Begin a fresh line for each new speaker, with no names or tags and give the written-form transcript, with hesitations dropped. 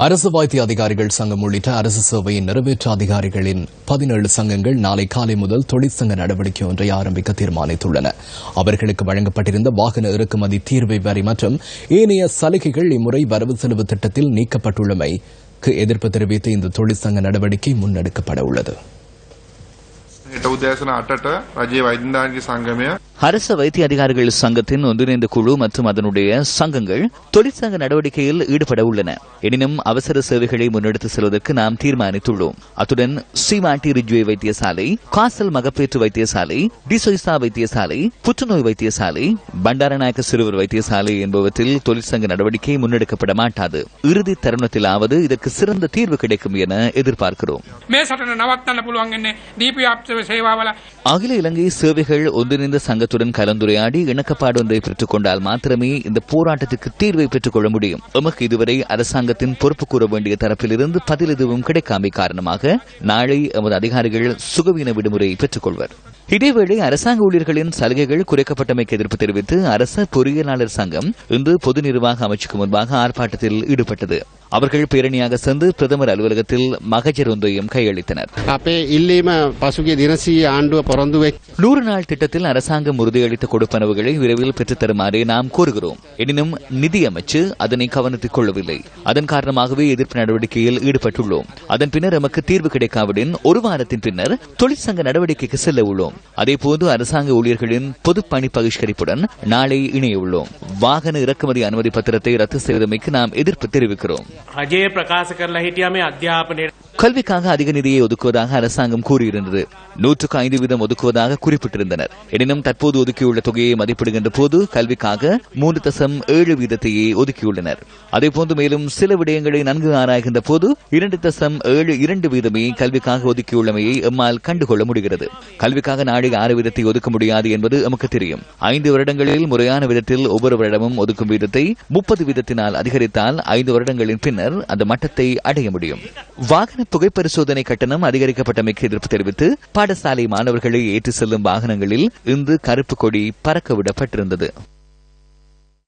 அரசு வைத்திய அதிகாரிகள் சங்கம் உள்ளிட்ட அரசு சேவையின் நிறைவேற்ற அதிகாரிகளின் 17 சங்கங்கள் நாளை காலை முதல் தொழிற்சங்க நடவடிக்கை ஒன்றை ஆரம்பிக்க தீர்மானித்துள்ளன. அவர்களுக்கு வழங்கப்பட்டிருந்த வாகன இறக்குமதி தீர்வை வரி மற்றும் ஏனைய சலுகைகள் இம்முறை வரவு செலவு திட்டத்தில் நீக்கப்பட்டுள்ளமைக்கு எதிர்ப்பு தெரிவித்து இந்த தொழிற்சங்க நடவடிக்கை முன்னெடுக்கப்பட உள்ளது.
அரசு வைத்திய அதிகாரிகள் சங்கத்தின் ஒன்றிணைந்த குழு மற்றும் அதனுடைய சங்கங்கள் தொழிற்சங்க நடவடிக்கையில் ஈடுபட உள்ளன. எனினும் அவசர சேவைகளை முன்னெடுத்து செல்வதற்கு நாம் தீர்மானித்துள்ளோம். அத்துடன் ஸ்ரீமாட்டி ரிஜ்வே வைத்தியசாலை, காசல் மகப்பேற்று வைத்தியசாலை, டிசோய்சா வைத்தியசாலை, புற்றுநோய் வைத்தியசாலை, பண்டாரநாயக்க சிறுவர் வைத்தியசாலை என்பவற்றில் தொழிற்சங்க நடவடிக்கை முன்னெடுக்கப்பட மாட்டாது. இறுதி தருணத்திலாவது இதற்கு சிறந்த தீர்வு கிடைக்கும் என எதிர்பார்க்கிறோம். அகில இலங்கை சேவைகள் ஒன்றிணைந்த சங்கத்துடன் கலந்துரையாடி இணக்கப்பாடு ஒன்றை பெற்றுக் கொண்டால் மாத்திரமே இந்த போராட்டத்திற்கு தீர்வை பெற்றுக் கொள்ள முடியும். எமக்கு இதுவரை அரசாங்கத்தின் பொறுப்பு கூற வேண்டிய தரப்பிலிருந்து பதில் எதுவும் கிடைக்காமை காரணமாக நாளை எமது அதிகாரிகள் சுகவீன விடுமுறை பெற்றுக் கொள்வர். இதேவேளை அரசாங்க ஊழியர்களின் சலுகைகள் குறைக்கப்பட்டமைக்கு எதிர்ப்பு தெரிவித்து அரச பொறியியலாளர் சங்கம் இன்று பொது நிர்வாக அமைச்சுக்கு முன்பாக ஆர்ப்பாட்டத்தில் ஈடுபட்டது. அவர்கள் பேரணியாக சென்று பிரதமர் அலுவலகத்தில் மகஜர் ஒன்றையும் கையளித்தனர். 100 நாள் திட்டத்தில் அரசாங்கம் உறுதியளித்த கொடுப்பனவுகளை விரைவில் பெற்றுத்தருமாறு நாம் கோருகிறோம். எனினும் நிதியமைச்சு அதனை கவனத்தில் கொள்ளவில்லை. அதன் காரணமாகவே எதிர்ப்பு நடவடிக்கையில் ஈடுபட்டுள்ளோம். அதன் பின்னர் எமக்கு தீர்வு கிடைக்காவிடின் ஒரு வாரத்தின் பின்னர் தொழிற்சங்க நடவடிக்கைக்கு செல்ல உள்ளோம். அதேபோது அரசாங்க ஊழியர்களின் பொது பணி பகிஷ்கரிப்புடன் நாளை இணைய உள்ளோம். வாகன இறக்குமதி அனுமதி பத்திரத்தை ரத்து செய்தமைக்கு நாம் எதிர்ப்பு தெரிவிக்கிறோம். கல்விக்காக அதிக நிதியை ஒதுக்குவதாக அரசாங்கம் கூறியிருந்தது. 105% ஒதுக்குவதாக குறிப்பிட்டிருந்தனர். எனினும் தற்போது ஒதுக்கியுள்ள தொகையை மதிப்பிடுகின்ற போது கல்விக்காக 3.7% ஒதுக்கியுள்ளனர். அதேபோன்று மேலும் சில விடயங்களை நன்கு ஆராய்கின்ற போது 2.72% கல்விக்காக ஒதுக்கியுள்ளமையை எம்மால் கண்டுகொள்ள முடிகிறது. கல்விக்காக நாளை 6% ஒதுக்க முடியாது என்பது நமக்கு தெரியும். 5 வருடங்களில் முறையான விதத்தில் ஒவ்வொரு வருடமும் ஒதுக்கும் வீதத்தை 30% அதிகரித்தால் 5 வருடங்களின் பின்னர் அந்த மட்டத்தை அடைய முடியும். வாகன புகை பரிசோதனை கட்டணம் அதிகரிக்கப்பட்டமைக்கு எதிர்ப்பு தெரிவித்து பாடசாலை மாணவர்களை ஏற்றி செல்லும் வாகனங்களில் இன்று கருப்பு கொடி பறக்கவிடப்பட்டிருந்தது.